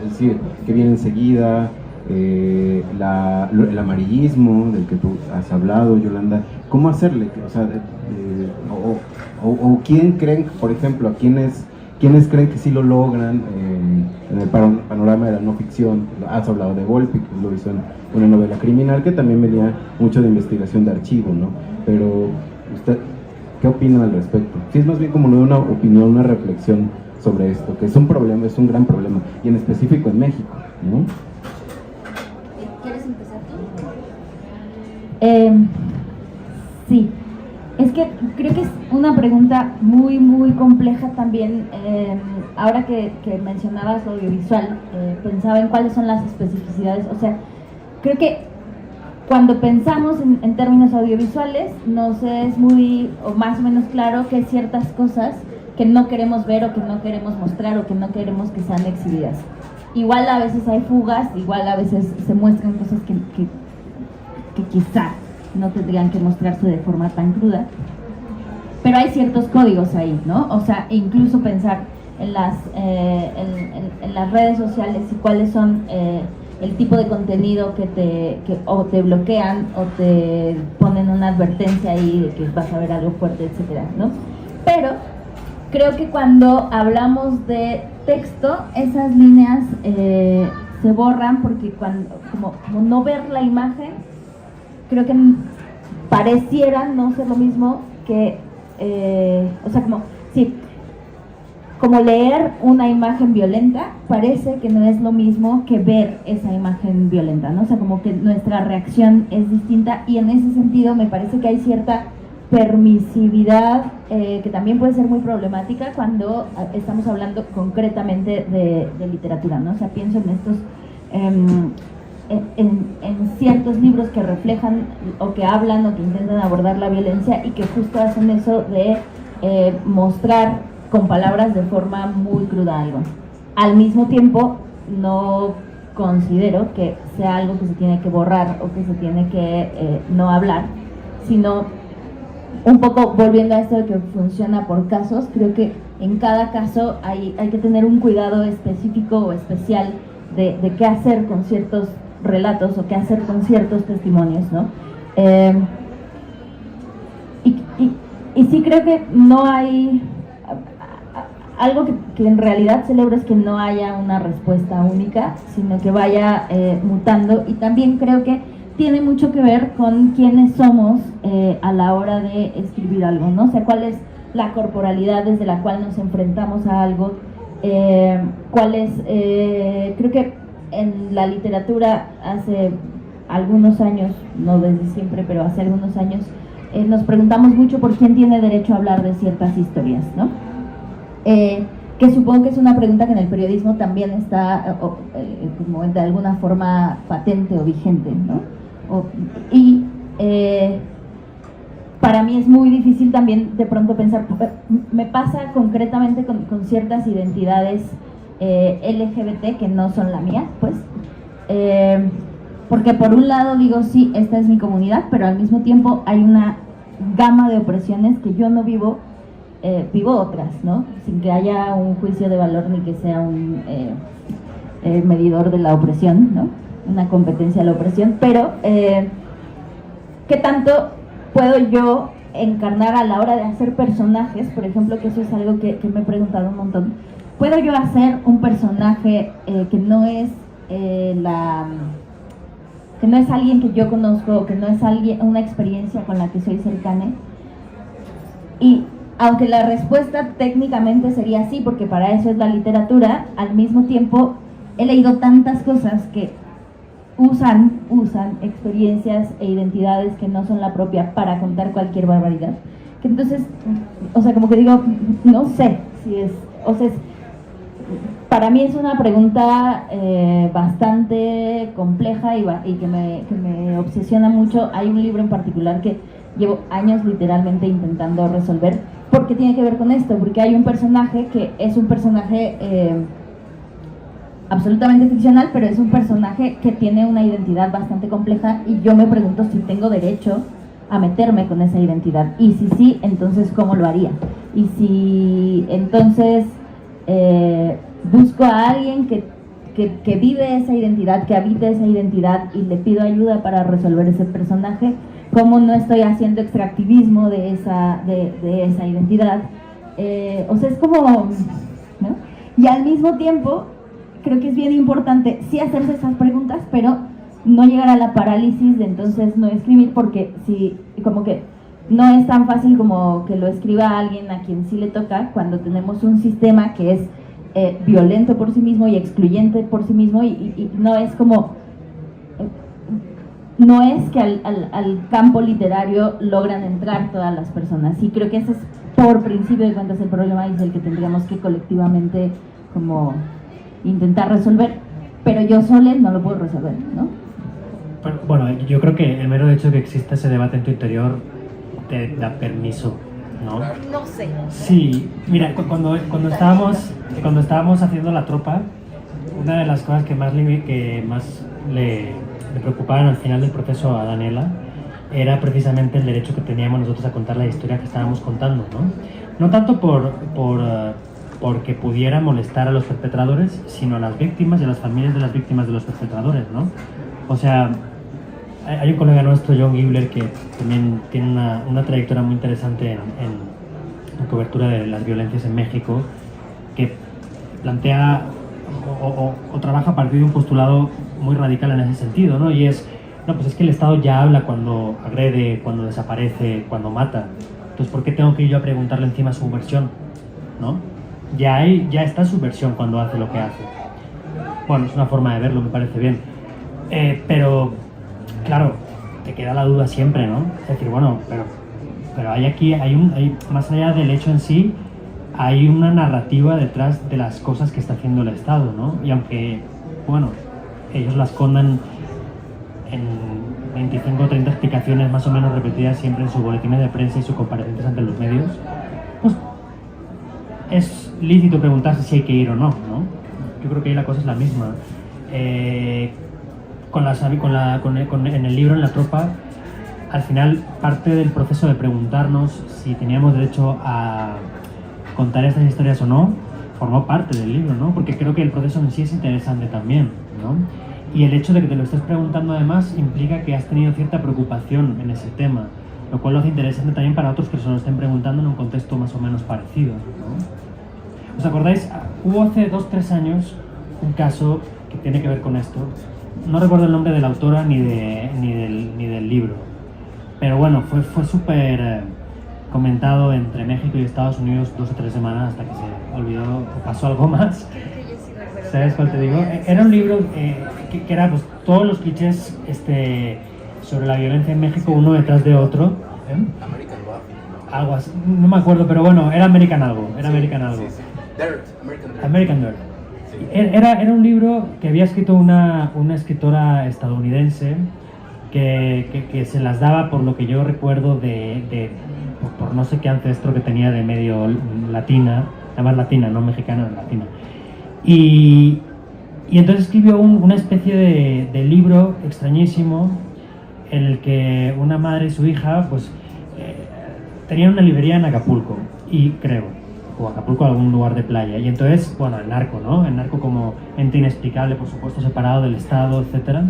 decir, que viene enseguida, el amarillismo del que tú has hablado, Yolanda? ¿Cómo hacerle? O sea, o quién creen, por ejemplo, ¿quiénes creen que sí lo logran en el panorama de la no ficción? Has hablado de Volpi, que lo hizo en una novela criminal, que también venía mucho de investigación de archivo, ¿no? Pero, ¿usted qué opina al respecto? Sí, es más bien como una opinión, una reflexión sobre esto, que es un problema, es un gran problema, y en específico en México, ¿no? ¿Quieres empezar tú? Sí. Es que creo que es una pregunta muy, muy compleja también. Ahora que mencionabas lo audiovisual, pensaba en cuáles son las especificidades. O sea, creo que cuando pensamos en términos audiovisuales, nos es muy o más o menos claro que hay ciertas cosas que no queremos ver o que no queremos mostrar o que no queremos que sean exhibidas. Igual a veces hay fugas, igual a veces se muestran cosas que quizá no tendrían que mostrarse de forma tan cruda, pero hay ciertos códigos ahí, ¿no? O sea, incluso pensar en las redes sociales y cuáles son el tipo de contenido que o te bloquean o te ponen una advertencia ahí de que vas a ver algo fuerte, etcétera, ¿no? Pero creo que cuando hablamos de texto, esas líneas se borran porque como no ver la imagen, creo que pareciera no ser lo mismo que, o sea, como leer una imagen violenta, parece que no es lo mismo que ver esa imagen violenta, ¿no? O sea, como que nuestra reacción es distinta, y en ese sentido me parece que hay cierta permisividad que también puede ser muy problemática cuando estamos hablando concretamente de literatura, ¿no? O sea, pienso en estos... En ciertos libros que reflejan o que hablan o que intentan abordar la violencia y que justo hacen eso de mostrar con palabras de forma muy cruda algo. Al mismo tiempo, no considero que sea algo que se tiene que borrar o que se tiene que no hablar, sino un poco volviendo a esto de que funciona por casos. Creo que en cada caso hay que tener un cuidado específico o especial de qué hacer con ciertos relatos o qué hacer con ciertos testimonios, ¿no? Y sí creo que no hay algo que en realidad celebro, es que no haya una respuesta única, sino que vaya mutando, y también creo que tiene mucho que ver con quiénes somos a la hora de escribir algo, ¿no? O sea, cuál es la corporalidad desde la cual nos enfrentamos a algo, cuál es, creo que en la literatura hace algunos años, no desde siempre, pero hace algunos años, nos preguntamos mucho por quién tiene derecho a hablar de ciertas historias, ¿no? Que supongo que es una pregunta que en el periodismo también está como de alguna forma patente o vigente, ¿no? Para mí es muy difícil también de pronto pensar, me pasa concretamente con ciertas identidades LGBT que no son la mía, pues, porque por un lado digo, sí, esta es mi comunidad, pero al mismo tiempo hay una gama de opresiones que yo no vivo, vivo otras, ¿no? Sin que haya un juicio de valor ni que sea un medidor de la opresión, ¿no? Una competencia de la opresión, pero ¿qué tanto puedo yo encarnar a la hora de hacer personajes? Por ejemplo, que eso es algo que me he preguntado un montón. ¿puedo yo hacer un personaje que no es que no es alguien que yo conozco, que no es una experiencia con la que soy cercana? Y aunque la respuesta técnicamente sería sí, porque para eso es la literatura, al mismo tiempo he leído tantas cosas que usan experiencias e identidades que no son la propia para contar cualquier barbaridad. Que entonces, o sea, como que digo, no sé si es, o sea, para mí es una pregunta bastante compleja y que me obsesiona mucho. Hay un libro en particular que llevo años literalmente intentando resolver, porque tiene que ver con esto, porque hay un personaje que es un personaje absolutamente ficcional, pero es un personaje que tiene una identidad bastante compleja, y yo me pregunto si tengo derecho a meterme con esa identidad, y si sí, entonces ¿cómo lo haría? Y si entonces busco a alguien que vive esa identidad, que habita esa identidad, y le pido ayuda para resolver ese personaje, ¿cómo no estoy haciendo extractivismo de esa identidad? O sea, es como, ¿no? Y al mismo tiempo creo que es bien importante sí hacerse esas preguntas, pero no llegar a la parálisis de entonces no escribir, porque sí, como que no es tan fácil como que lo escriba alguien a quien sí le toca, cuando tenemos un sistema que es violento por sí mismo y excluyente por sí mismo, y no es como, no es que al campo literario logran entrar todas las personas. Y creo que ese es, por principio de cuentas, el problema, y es el que tendríamos que colectivamente como intentar resolver, pero yo sola no lo puedo resolver, ¿no? Bueno, yo creo que el mero hecho de que exista ese debate en tu interior te da permiso, ¿no? No sé. Sí, mira, cuando estábamos haciendo la tropa, una de las cosas que más le preocupaban al final del proceso a Daniela era precisamente el derecho que teníamos nosotros a contar la historia que estábamos contando, ¿no? No tanto porque pudiera molestar a los perpetradores, sino a las víctimas y a las familias de las víctimas de los perpetradores, ¿no? O sea, hay un colega nuestro, John Gibler, que también tiene una trayectoria muy interesante en cobertura de las violencias en México, que plantea o trabaja a partir de un postulado muy radical en ese sentido, ¿no? Y es, no, pues es que el Estado ya habla cuando agrede, cuando desaparece, cuando mata. Entonces, ¿por qué tengo que ir yo a preguntarle encima su versión, ¿no? Ya está su versión cuando hace lo que hace. Bueno, es una forma de verlo, me parece bien. Pero, claro, te queda la duda siempre, ¿no? Es decir, bueno, pero hay más allá del hecho en sí, hay una narrativa detrás de las cosas que está haciendo el Estado, ¿no? Y aunque, bueno, ellos las escondan en 25 o 30 explicaciones más o menos repetidas siempre en sus boletines de prensa y sus comparecencias ante los medios, pues es lícito preguntarse si hay que ir o no, ¿no? Yo creo que ahí la cosa es la misma. En el libro, en la tropa, al final parte del proceso de preguntarnos si teníamos derecho a contar estas historias o no, formó parte del libro, ¿no? Porque creo que el proceso en sí es interesante también, ¿no? Y el hecho de que te lo estés preguntando además implica que has tenido cierta preocupación en ese tema, lo cual lo hace interesante también para otros que se lo estén preguntando en un contexto más o menos parecido, ¿no? ¿Os acordáis? Hubo hace 2-3 años un caso que tiene que ver con esto. No recuerdo el nombre de la autora ni del libro, pero bueno, fue súper comentado entre México y Estados Unidos 2 o 3 semanas hasta que se olvidó o pasó algo más. ¿Sabes cuál te digo? Era un libro que era pues, todos los clichés sobre la violencia en México uno detrás de otro. American Love. Algo así, no me acuerdo, pero bueno, era American algo. Sí, American Dirt, American Dirt. American Dirt. Sí. Era un libro que había escrito una escritora estadounidense que se las daba, por lo que yo recuerdo, por no sé qué ancestro que tenía de medio latina, además latina, no mexicana, latina. Y entonces escribió una especie de libro extrañísimo en el que una madre y su hija pues tenían una librería en Acapulco, y creo, o Acapulco, algún lugar de playa, y entonces, bueno, el narco, ¿no? El narco como ente inexplicable, por supuesto, separado del Estado, etcétera.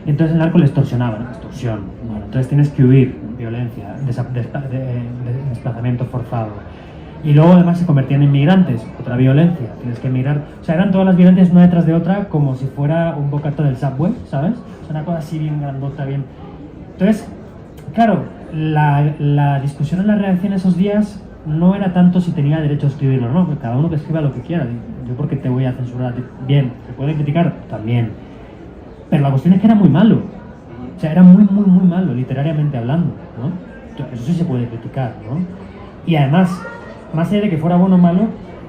Entonces el narco le extorsionaba, ¿no? Extorsión. Bueno, entonces tienes que huir, violencia, desplazamiento forzado. Y luego además se convertían en migrantes, otra violencia, tienes que emigrar. O sea, eran todas las violencias una detrás de otra como si fuera un bocato del Subway, ¿sabes? O sea, una cosa así bien grandota, bien... Entonces, claro, la discusión en la redacción esos días no era tanto si tenía derecho a escribirlo, ¿no? Porque cada uno que escriba lo que quiera. Yo porque te voy a censurar. Bien, ¿se puede criticar? También. Pero la cuestión es que era muy malo. O sea, era muy, muy, muy malo, literariamente hablando, ¿no? Eso sí se puede criticar, ¿no? Y además, más allá de que fuera bueno o malo,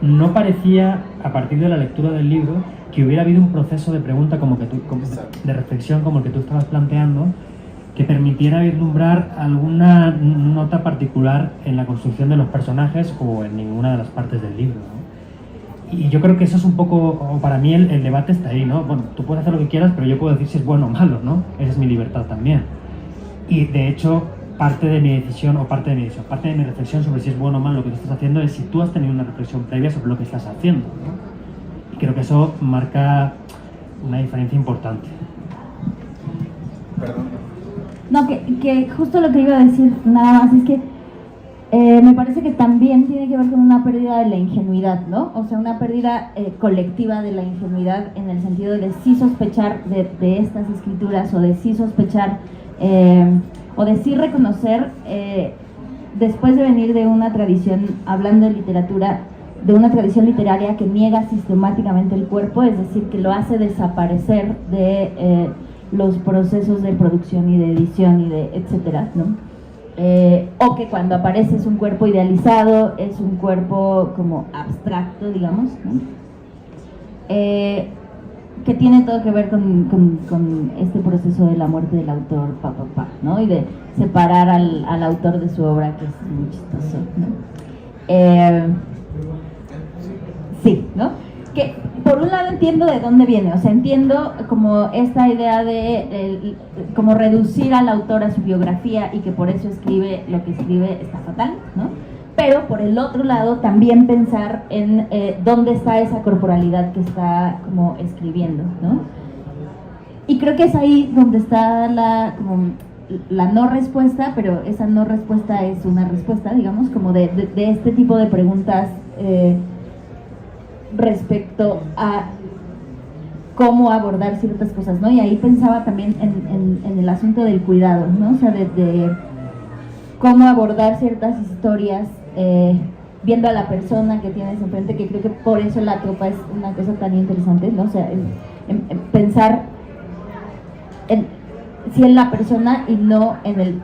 no parecía, a partir de la lectura del libro, que hubiera habido un proceso de pregunta de reflexión como el que tú estabas planteando, que permitiera vislumbrar alguna nota particular en la construcción de los personajes o en ninguna de las partes del libro, ¿no? Y yo creo que eso es un poco, o para mí el debate está ahí, ¿no? Bueno, tú puedes hacer lo que quieras, pero yo puedo decir si es bueno o malo, ¿no? Esa es mi libertad también. Y de hecho, parte de mi reflexión sobre si es bueno o malo lo que tú estás haciendo es si tú has tenido una reflexión previa sobre lo que estás haciendo, ¿no? Y creo que eso marca una diferencia importante. Perdón. No, que justo lo que iba a decir nada más es que me parece que también tiene que ver con una pérdida de la ingenuidad, ¿no? O sea, una pérdida colectiva de la ingenuidad en el sentido de sí sospechar de estas escrituras o de sí sospechar o de sí reconocer, después de venir de una tradición, hablando de literatura, de una tradición literaria que niega sistemáticamente el cuerpo, es decir, que lo hace desaparecer de los procesos de producción y de edición y de etcétera, ¿no? O que cuando aparece es un cuerpo idealizado, es un cuerpo como abstracto, digamos, ¿no? Que tiene todo que ver con este proceso de la muerte del autor, ¿no? Y de separar al autor de su obra, que es muy chistoso, ¿no? Sí, ¿no? Que por un lado entiendo de dónde viene, o sea, entiendo como esta idea de como reducir al autor a su biografía y que por eso escribe lo que escribe está fatal, ¿no? Pero por el otro lado también pensar en dónde está esa corporalidad que está como escribiendo, ¿no? Y creo que es ahí donde está la no respuesta, pero esa no respuesta es una respuesta, digamos, como de este tipo de preguntas respecto a cómo abordar ciertas cosas, ¿no? Y ahí pensaba también en el asunto del cuidado, ¿no? O sea, de cómo abordar ciertas historias viendo a la persona que tienes enfrente, que creo que por eso la tropa es una cosa tan interesante, ¿no? O sea, en pensar sí en la persona y no en el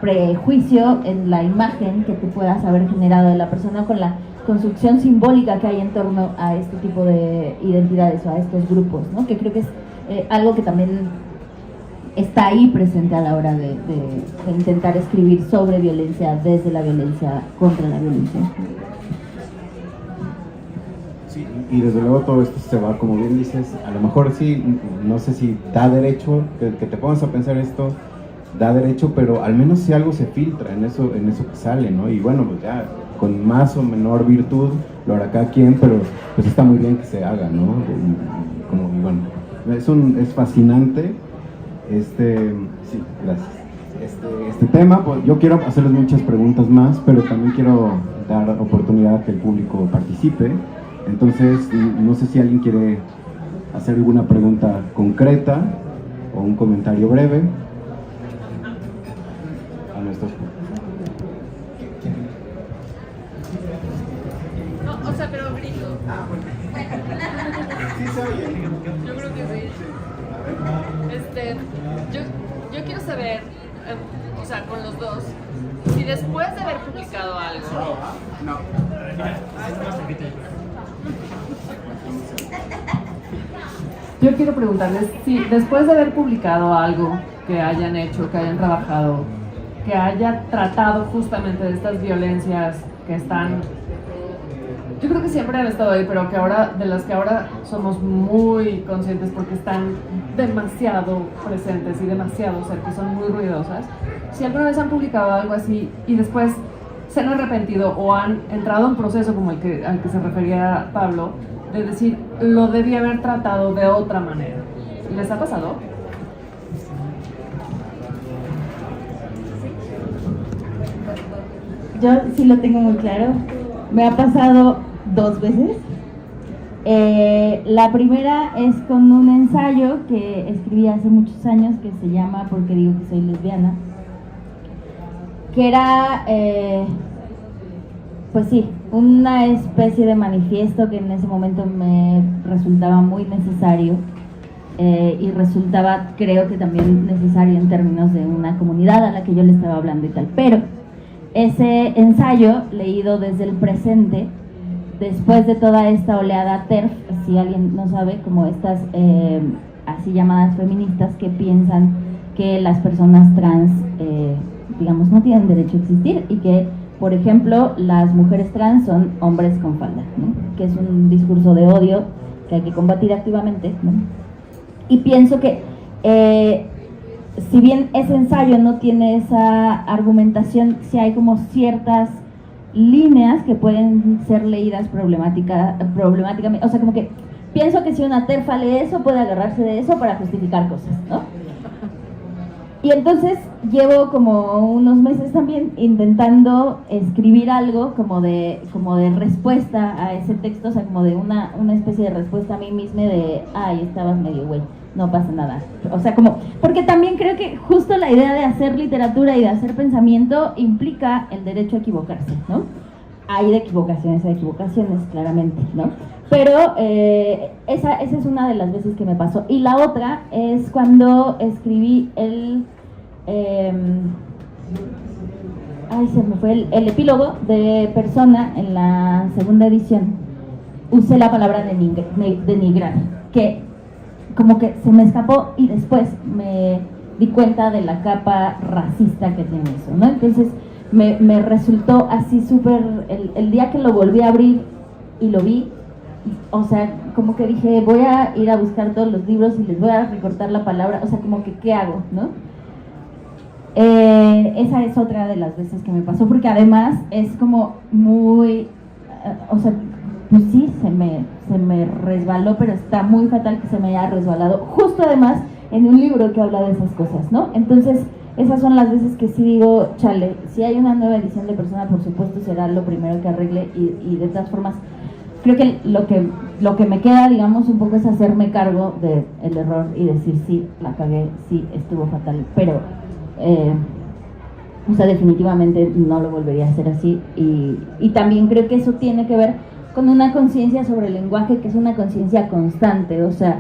prejuicio, en la imagen que tú puedas haber generado de la persona con la construcción simbólica que hay en torno a este tipo de identidades o a estos grupos, ¿no? Que creo que es algo que también está ahí presente a la hora de intentar escribir sobre violencia, desde la violencia, contra la violencia. Sí, y desde luego todo esto se va, como bien dices, a lo mejor sí, no sé si da derecho, que te pongas a pensar esto, da derecho, pero al menos si algo se filtra en eso que sale, ¿no? Y bueno, pues ya, con más o menor virtud, lo hará cada quien, pero pues está muy bien que se haga, ¿no? Y bueno, es fascinante, sí, gracias. Este tema, pues yo quiero hacerles muchas preguntas más, pero también quiero dar oportunidad a que el público participe. Entonces, no sé si alguien quiere hacer alguna pregunta concreta o un comentario breve a nuestros. No, o sea, pero grito. Yo creo que sí. Yo quiero saber, o sea, con los dos, si después de haber publicado algo. Yo quiero preguntarles si después de haber publicado algo que hayan hecho, que hayan trabajado, que haya tratado justamente de estas violencias que están, yo creo que siempre han estado ahí, pero que ahora, de las que ahora somos muy conscientes porque están demasiado presentes y demasiado cerca, son muy ruidosas. Si alguna vez han publicado algo así y después se han arrepentido o han entrado en un proceso como al que se refería Pablo, de decir, lo debí haber tratado de otra manera. ¿Les ha pasado? Yo sí lo tengo muy claro. Me ha pasado 2 veces. La primera es con un ensayo que escribí hace muchos años que se llama Porque digo que soy lesbiana, que era, pues sí, una especie de manifiesto que en ese momento me resultaba muy necesario y resultaba, creo que también necesario en términos de una comunidad a la que yo le estaba hablando y tal. Pero ese ensayo, leído desde el presente, después de toda esta oleada TERF, si alguien no sabe, como estas así llamadas feministas que piensan que las personas trans, digamos, no tienen derecho a existir y que, por ejemplo, las mujeres trans son hombres con falda, ¿no? Que es un discurso de odio que hay que combatir activamente, ¿no? Y pienso que si bien ese ensayo no tiene esa argumentación, sí hay como ciertas líneas que pueden ser leídas problemáticamente, o sea, como que pienso que si una terfa lee eso, puede agarrarse de eso para justificar cosas, ¿no? Y entonces llevo como unos meses también intentando escribir algo como de respuesta a ese texto, o sea, como de una especie de respuesta a mí misma de, ay, estabas medio güey, no pasa nada. O sea, como, porque también creo que justo la idea de hacer literatura y de hacer pensamiento implica el derecho a equivocarse, ¿no? Hay de equivocaciones a equivocaciones, claramente, ¿no? Pero esa es una de las veces que me pasó. Y la otra es cuando escribí el epílogo de Persona en la segunda edición. Usé la palabra denigrar, que como que se me escapó y después me di cuenta de la capa racista que tiene eso, ¿no? Entonces me resultó así súper, el día que lo volví a abrir y lo vi, o sea, como que dije, voy a ir a buscar todos los libros y les voy a recortar la palabra, o sea, como que, ¿qué hago, no? Esa es otra de las veces que me pasó, porque además es como muy, o sea, pues sí, se me resbaló, pero está muy fatal que se me haya resbalado, justo además en un libro que habla de esas cosas, ¿no? Entonces, esas son las veces que sí digo, chale, si hay una nueva edición de Persona, por supuesto será lo primero que arregle y de todas formas, creo que lo que me queda, digamos, un poco es hacerme cargo del error y decir, sí, la cagué, sí, estuvo fatal, pero, o sea, definitivamente no lo volvería a hacer así y también creo que eso tiene que ver con una conciencia sobre el lenguaje que es una conciencia constante, o sea,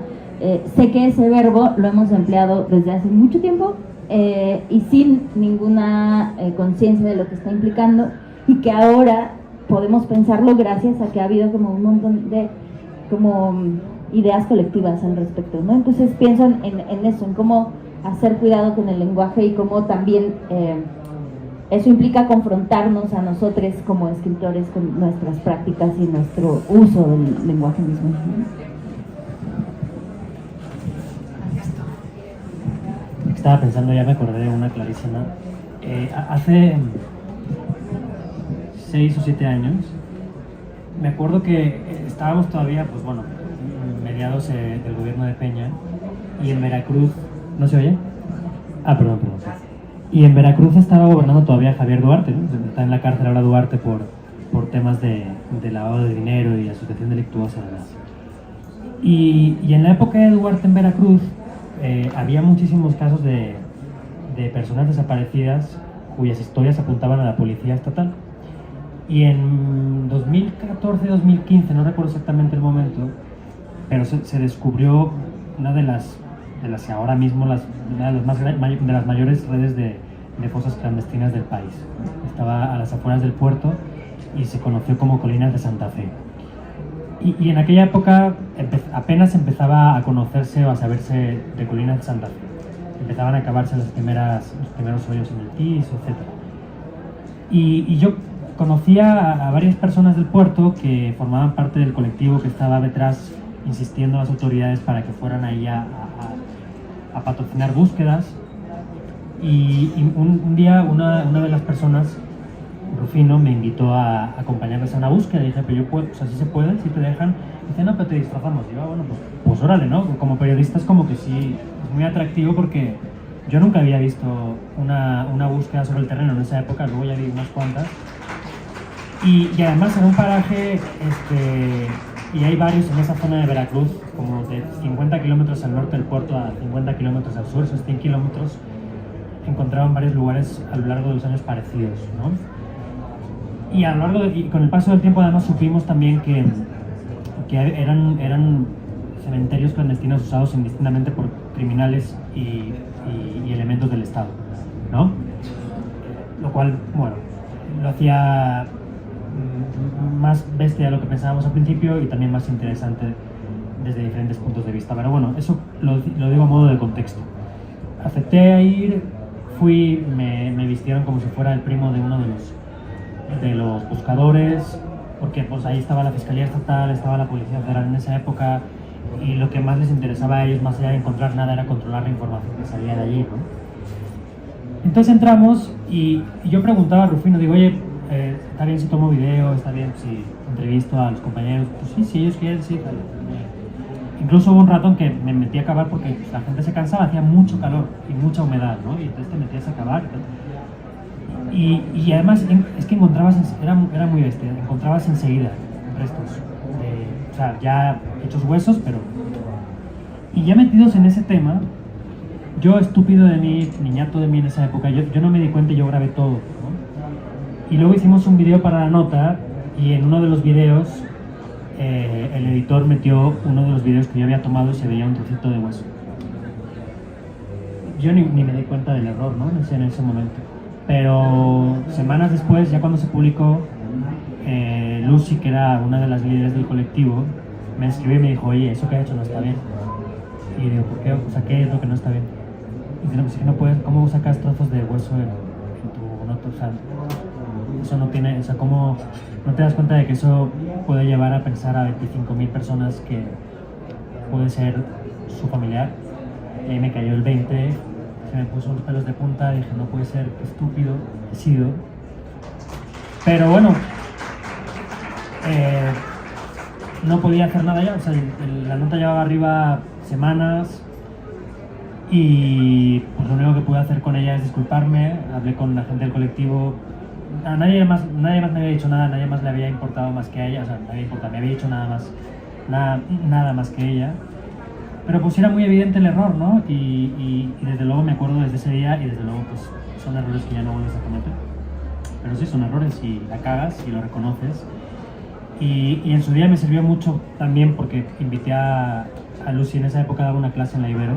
sé que ese verbo lo hemos empleado desde hace mucho tiempo y sin ninguna conciencia de lo que está implicando y que ahora podemos pensarlo gracias a que ha habido como un montón de como ideas colectivas al respecto, ¿no? Entonces pienso en eso, en cómo hacer cuidado con el lenguaje y cómo también eso implica confrontarnos a nosotros como escritores con nuestras prácticas y nuestro uso del lenguaje mismo. Estaba pensando, ya me acordé de una clarísima. Hace 6 o 7 años, me acuerdo que estábamos todavía, pues bueno, mediados del gobierno de Peña, y en Veracruz, ¿no se oye? Perdón. Y en Veracruz estaba gobernando todavía Javier Duarte, ¿no? Está en la cárcel ahora Duarte por temas de lavado de dinero y asociación delictuosa, además. Y en la época de Duarte en Veracruz, había muchísimos casos de personas desaparecidas cuyas historias apuntaban a la policía estatal. Y en 2014-2015, no recuerdo exactamente el momento, pero se descubrió una de las que ahora mismo una de las mayores redes de fosas clandestinas del país. Estaba a las afueras del puerto y se conoció como Colinas de Santa Fe. Y en aquella época apenas empezaba a conocerse o a saberse de Colinas de Santa Fe. Empezaban a acabarse los primeros hoyos en el piso, etc. Y yo conocía a varias personas del puerto que formaban parte del colectivo que estaba detrás insistiendo a las autoridades para que fueran ahí a patrocinar búsquedas. Y un día una de las personas, Rufino, me invitó a acompañarles a una búsqueda. Y dije, pero yo puedo, o sea, si se puede, si te dejan. Dice, no, pero te disfrazamos. Y yo, bueno, pues órale, ¿no? Como periodista es como que sí, es muy atractivo porque yo nunca había visto una búsqueda sobre el terreno en esa época, luego ya vi unas cuantas. Y además en un paraje, y hay varios en esa zona de Veracruz, como de 50 kilómetros al norte del puerto a 50 kilómetros al sur, esos 100 kilómetros, encontraban varios lugares a lo largo de los años parecidos, ¿no? Y a lo largo y con el paso del tiempo además supimos también que eran cementerios clandestinos usados indistintamente por criminales y elementos del Estado, ¿no? Lo cual, bueno, lo hacía más bestia de lo que pensábamos al principio y también más interesante desde diferentes puntos de vista. Pero bueno, eso lo digo a modo de contexto. Acepté a ir, fui, me vistieron como si fuera el primo de uno de los buscadores, porque pues ahí estaba la Fiscalía Estatal, estaba la Policía Federal en esa época, y lo que más les interesaba a ellos, más allá de encontrar nada, era controlar la información que salía de allí, ¿no? Entonces entramos y yo preguntaba a Rufino, digo, oye, ¿está bien si tomo video? ¿Está bien si entrevisto a los compañeros? Pues sí, si ellos quieren, sí. Tal. Incluso hubo un rato en que me metí a cavar porque pues, la gente se cansaba, hacía mucho calor y mucha humedad, ¿no? Y entonces te metías a cavar y tal. Y además es que encontrabas, era muy bestia, encontrabas enseguida restos, o sea, ya hechos huesos, pero... Y ya metidos en ese tema, yo estúpido de mí, niñato de mí en esa época, yo no me di cuenta y yo grabé todo, ¿no? Y luego hicimos un video para la nota y en uno de los videos el editor metió uno de los videos que yo había tomado y se veía un trocito de hueso. Yo ni me di cuenta del error, ¿no? En ese momento. Pero semanas después, ya cuando se publicó, Lucy, que era una de las líderes del colectivo, me escribió y me dijo, oye, eso que has hecho no está bien. Y digo, ¿por qué? O sea, ¿qué es lo que no está bien? Y digo, pues es que no puedes, ¿cómo sacas trozos de hueso en tu nota? O sea, eso no tiene, o sea, ¿cómo no te das cuenta de que eso puede llevar a pensar a 25.000 personas que puede ser su familiar? Y ahí me cayó el 20, se me puso los pelos de punta, dije, no puede ser, qué estúpido he sido. Pero bueno, no podía hacer nada ya, o sea, la nota llevaba arriba semanas y pues lo único que pude hacer con ella es disculparme, hablé con la gente del colectivo, a nadie más me había dicho nada, nadie más le había importado más que a ella, o sea, me había dicho nada más que ella. Pero pues era muy evidente el error, ¿no? Y desde luego me acuerdo desde ese día y desde luego pues son errores que ya no vuelves a cometer. Pero sí, son errores y la cagas y lo reconoces. Y en su día me sirvió mucho también porque invité a Lucy en esa época a dar una clase en la Ibero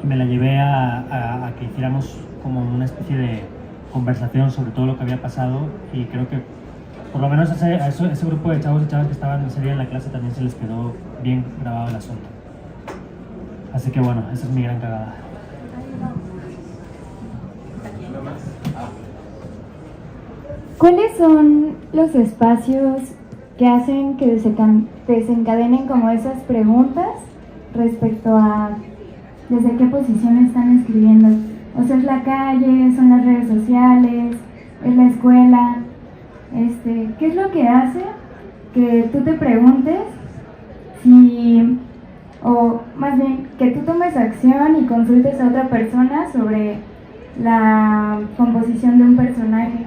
y me la llevé a que hiciéramos como una especie de conversación sobre todo lo que había pasado y creo que por lo menos a ese grupo de chavos y chavas que estaban ese día en la clase también se les quedó bien grabado el asunto. Así que bueno, esa es mi gran cagada. ¿Cuáles son los espacios que hacen que desencadenen como esas preguntas respecto a desde qué posición están escribiendo? O sea, ¿es la calle, son las redes sociales, es la escuela? ¿Qué es lo que hace que tú te preguntes si... o más bien, que tú tomes acción y consultes a otra persona sobre la composición de un personaje?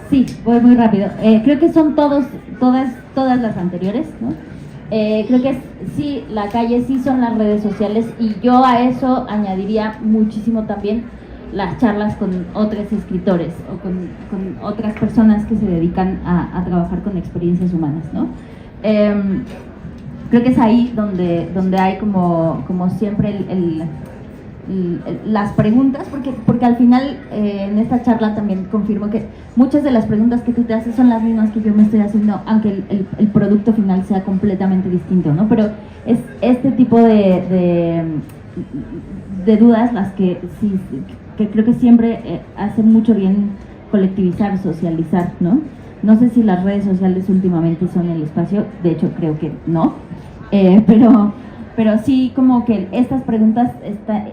Sí, voy muy rápido. Creo que son todas las anteriores, ¿no? Creo que sí, la calle, sí son las redes sociales y yo a eso añadiría muchísimo también las charlas con otros escritores o con otras personas que se dedican a trabajar con experiencias humanas, ¿no? Creo que es ahí donde hay como siempre las preguntas, porque al final en esta charla también confirmo que muchas de las preguntas que tú te haces son las mismas que yo me estoy haciendo, aunque el producto final sea completamente distinto, ¿no? Pero es este tipo de dudas las que sí, que creo que siempre hacen mucho bien colectivizar, socializar, ¿no? No sé si las redes sociales últimamente son el espacio, de hecho creo que no, pero sí como que estas preguntas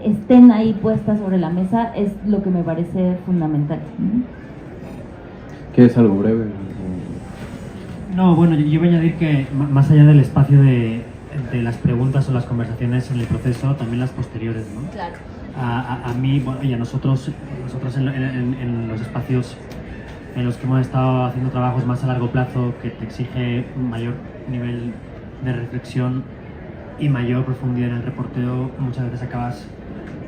estén ahí puestas sobre la mesa es lo que me parece fundamental. ¿Quieres algo breve? No, bueno, yo voy a añadir que más allá del espacio de las preguntas o las conversaciones en el proceso, también las posteriores, ¿no? Claro. a mí, bueno, y a nosotros en los espacios en los que hemos estado haciendo trabajos más a largo plazo, que te exige un mayor nivel de reflexión y mayor profundidad en el reporteo, muchas veces acabas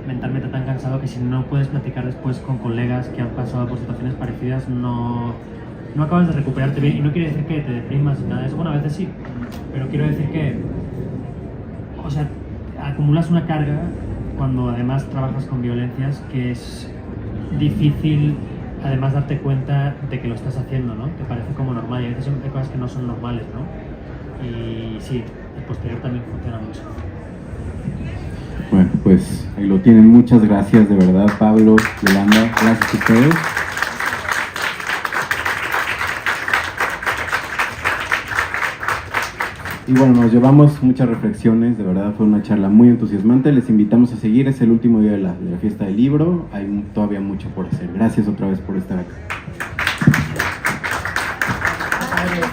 mentalmente tan cansado que si no puedes platicar después con colegas que han pasado por situaciones parecidas, no acabas de recuperarte bien. Y no quiere decir que te deprimas ni nada de eso, bueno, a veces sí, pero quiero decir que, o sea, acumulas una carga cuando además trabajas con violencias que es difícil además darte cuenta de que lo estás haciendo, ¿no? Te parece como normal y a veces hay cosas que no son normales, ¿no? Y sí, el posterior también funciona mucho. Bueno, pues ahí lo tienen. Muchas gracias, de verdad, Pablo, Yolanda. Gracias a ustedes. Y bueno, nos llevamos muchas reflexiones, de verdad fue una charla muy entusiasmante. Les invitamos a seguir, es el último día de la fiesta del libro. Hay todavía mucho por hacer. Gracias otra vez por estar acá.